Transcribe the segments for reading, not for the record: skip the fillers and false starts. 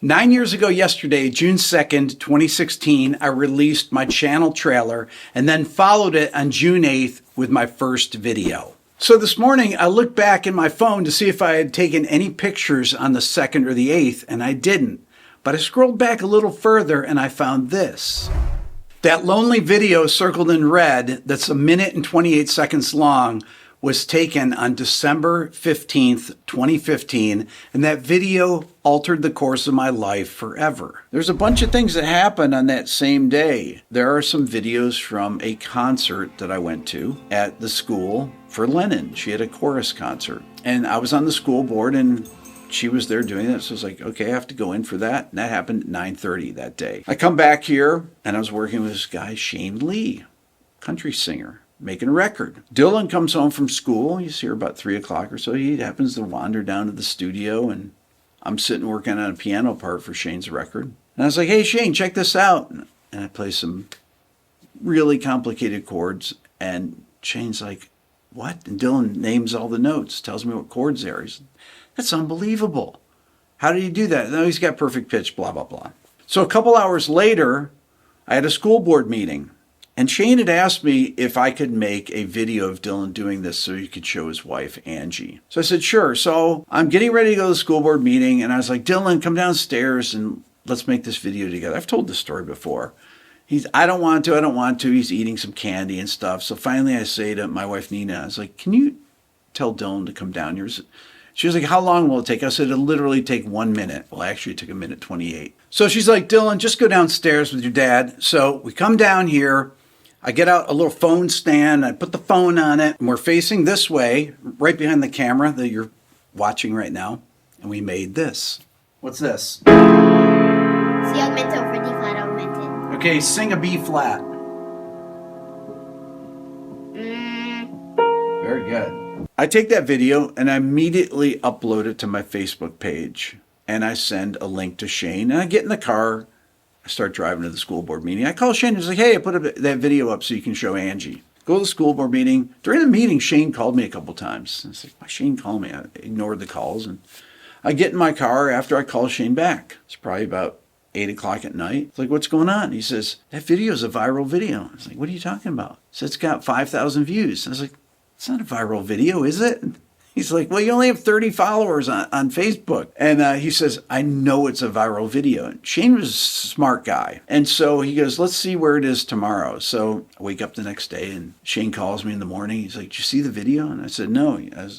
9 years ago yesterday, June 2nd, 2016, I released my channel trailer and then followed it on June 8th with my first video. So this morning, I looked back in my phone to see if I had taken any pictures on the 2nd or the 8th, and I didn't. But I scrolled back a little further and I found this. That lonely video circled in red that's 1 minute and 28 seconds long was taken on December 15th, 2015, and that video altered the course of my life forever. There's a bunch of things that happened on that same day. There are some videos from a concert that I went to at the school for Lennon. She had a chorus concert, and I was on the school board, and she was there doing it, so I was like, okay, I have to go in for that, and that happened at 9:30 that day. I come back here, and I was working with this guy, Shane Lee, country singer, making a record. Dylan comes home from school. He's here about 3 o'clock or so. He happens to wander down to the studio, and I'm sitting working on a piano part for Shane's record. And I was like, hey, Shane, check this out. And I play some really complicated chords, and Shane's like, what? And Dylan names all the notes, tells me what chords there. He's, that's unbelievable. How did he do that? No, he's got perfect pitch, blah, blah, blah. So a couple hours later, I had a school board meeting. And Shane had asked me if I could make a video of Dylan doing this so he could show his wife, Angie. So I said, sure. So I'm getting ready to go to the school board meeting. And I was like, Dylan, come downstairs and let's make this video together. I've told this story before. I don't want to. He's eating some candy and stuff. So finally I say to my wife, Nina, I was like, can you tell Dylan to come down here? She was like, how long will it take? I said, it'll literally take 1 minute. Well, actually it took 1:28. So she's like, Dylan, just go downstairs with your dad. So we come down here. I get out a little phone stand, I put the phone on it, and we're facing this way, right behind the camera that you're watching right now, and we made this. What's this? C augmented over D flat augmented. Okay, sing a B flat. Very good. I take that video and I immediately upload it to my Facebook page, and I send a link to Shane, and I get in the car. I start driving to the school board meeting. I call Shane and was like, hey, I put that video up so you can show Angie. Go to the school board meeting. During the meeting, Shane called me a couple times. I was like, why Shane called me? I ignored the calls. And I get in my car after I call Shane back. It's probably about 8 o'clock at night. It's like, what's going on? He says, that video is a viral video. I was like, what are you talking about? He said, it's got 5,000 views. I was like, it's not a viral video, is it? He's like, well, you only have 30 followers on Facebook. And he says, I know it's a viral video. And Shane was a smart guy. And so he goes, let's see where it is tomorrow. So I wake up the next day and Shane calls me in the morning. He's like, did you see the video? And I said, no.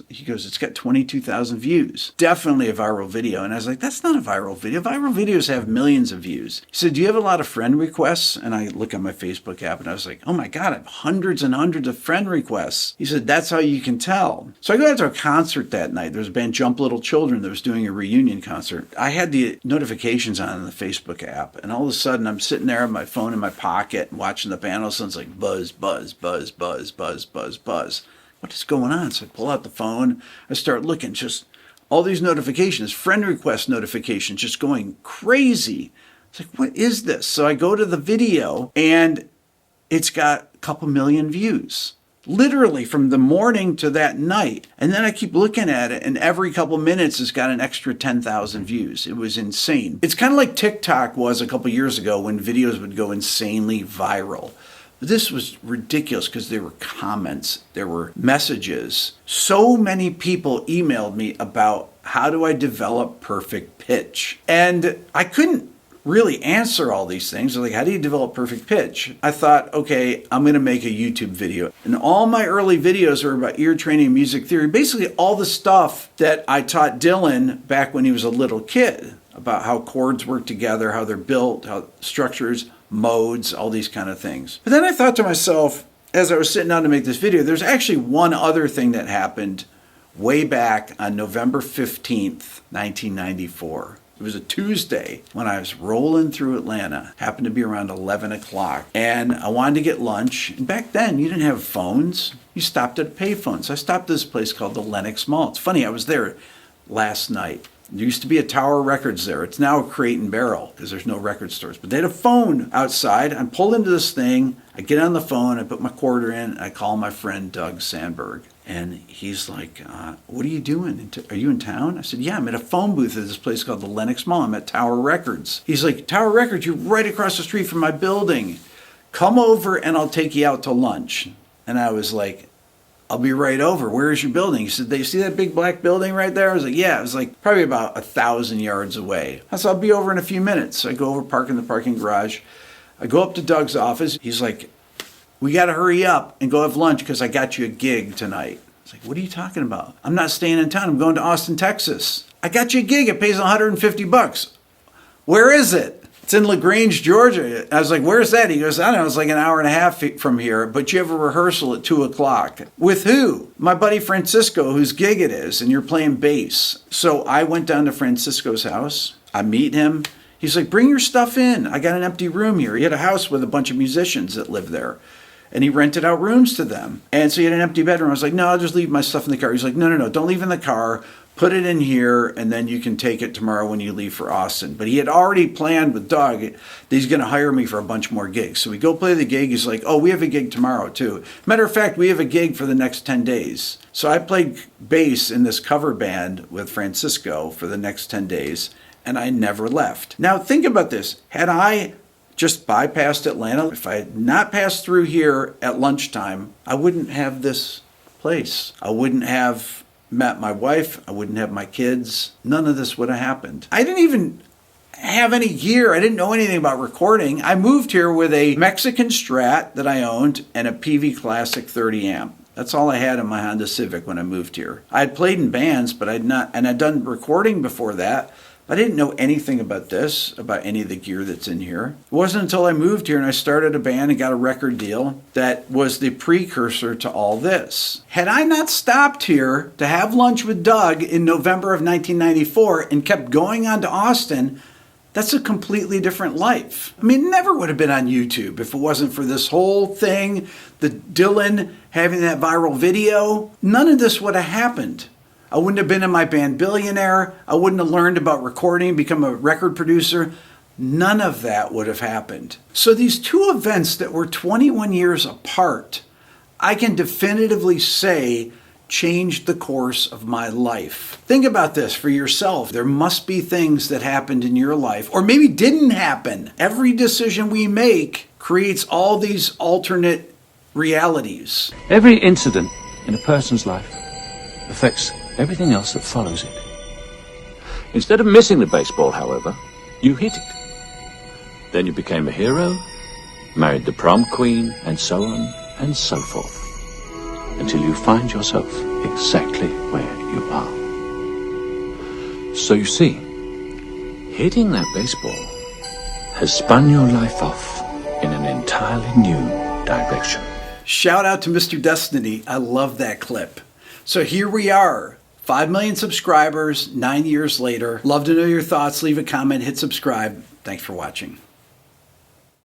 He goes, it's got 22,000 views. Definitely a viral video. And I was like, that's not a viral video. Viral videos have millions of views. He said, do you have a lot of friend requests? And I look at my Facebook app and I was like, oh my God, I have hundreds and hundreds of friend requests. He said, that's how you can tell. So I go out to a concert that night. There was a band, Jump Little Children, that was doing a reunion concert. I had the notifications on in the Facebook app, and all of a sudden I'm sitting there with my phone in my pocket watching the band. All of a sudden it's like buzz, buzz, buzz, buzz, buzz, buzz, buzz. What is going on? So I pull out the phone. I start looking, just all these notifications, friend request notifications, just going crazy. It's like, what is this? So I go to the video, and it's got a couple million views. Literally from the morning to that night. And then I keep looking at it, and every couple minutes it's got an extra 10,000 views. It was insane. It's kind of like TikTok was a couple years ago when videos would go insanely viral. But this was ridiculous because there were comments, there were messages. So many people emailed me about how do I develop perfect pitch. And I couldn't really answer all these things. Like, how do you develop perfect pitch? I thought, okay, I'm going to make a YouTube video. And all my early videos are about ear training and music theory. Basically all the stuff that I taught Dylan back when he was a little kid, about how chords work together, how they're built, how structures, modes, all these kind of things. But then I thought to myself, as I was sitting down to make this video, there's actually one other thing that happened way back on November 15th, 1994. It was a Tuesday when I was rolling through Atlanta. Happened to be around 11 o'clock. And I wanted to get lunch. And back then, you didn't have phones. You stopped at a payphone. So I stopped at this place called the Lenox Mall. It's funny, I was there last night. There used to be a Tower Records there. It's now a Crate and Barrel because there's no record stores. But they had a phone outside. I pull into this thing. I get on the phone. I put my quarter in. I call my friend Doug Sandberg. And he's like, what are you doing? Are you in town? I said, yeah, I'm at a phone booth at this place called the Lenox Mall. I'm at Tower Records. He's like, Tower Records, you're right across the street from my building. Come over and I'll take you out to lunch. And I was like, I'll be right over. Where is your building? He said, you see that big black building right there? I was like, yeah. It was like probably about 1,000 yards away. I said, I'll be over in a few minutes. So I go over, park in the parking garage. I go up to Doug's office. He's like, we got to hurry up and go have lunch because I got you a gig tonight. I was like, what are you talking about? I'm not staying in town. I'm going to Austin, Texas. I got you a gig. It pays $150. Where is it? It's in LaGrange, Georgia. I was like, where's that? He goes, I don't know. It's like an hour and a half from here, but you have a rehearsal at 2 o'clock. With who? My buddy Francisco, whose gig it is, and you're playing bass. So I went down to Francisco's house. I meet him. He's like, bring your stuff in. I got an empty room here. He had a house with a bunch of musicians that lived there. And he rented out rooms to them. And so he had an empty bedroom. I was like, no, I'll just leave my stuff in the car. He's like, no, don't leave in the car. Put it in here, and then you can take it tomorrow when you leave for Austin. But he had already planned with Doug that he's going to hire me for a bunch more gigs. So we go play the gig. He's like, oh, we have a gig tomorrow, too. Matter of fact, we have a gig for the next 10 days. So I played bass in this cover band with Francisco for the next 10 days, and I never left. Now, think about this. Had I just bypassed Atlanta, if I had not passed through here at lunchtime, I wouldn't have this place. I wouldn't have met my wife. I wouldn't have my kids. None of this would have happened. I didn't even have any gear. I didn't know anything about recording. I moved here with a Mexican Strat that I owned and a PV Classic 30 amp. That's all I had in my Honda Civic when I moved here. I had played in bands, but I'd done recording before that. I didn't know anything about this, about any of the gear that's in here. It wasn't until I moved here and I started a band and got a record deal that was the precursor to all this. Had I not stopped here to have lunch with Doug in November of 1994 and kept going on to Austin, that's a completely different life. I mean, it never would have been on YouTube if it wasn't for this whole thing, the Dylan having that viral video. None of this would have happened. I wouldn't have been in my band Billionaire. I wouldn't have learned about recording, become a record producer. None of that would have happened. So these two events that were 21 years apart, I can definitively say changed the course of my life. Think about this for yourself. There must be things that happened in your life, or maybe didn't happen. Every decision we make creates all these alternate realities. Every incident in a person's life affects everything else that follows it. Instead of missing the baseball, however, you hit it. Then you became a hero, married the prom queen, and so on and so forth, until you find yourself exactly where you are. So you see, hitting that baseball has spun your life off in an entirely new direction. Shout out to Mr. Destiny. I love that clip. So here we are. 5 million subscribers, 9 years later. Love to know your thoughts. Leave a comment, hit subscribe. Thanks for watching.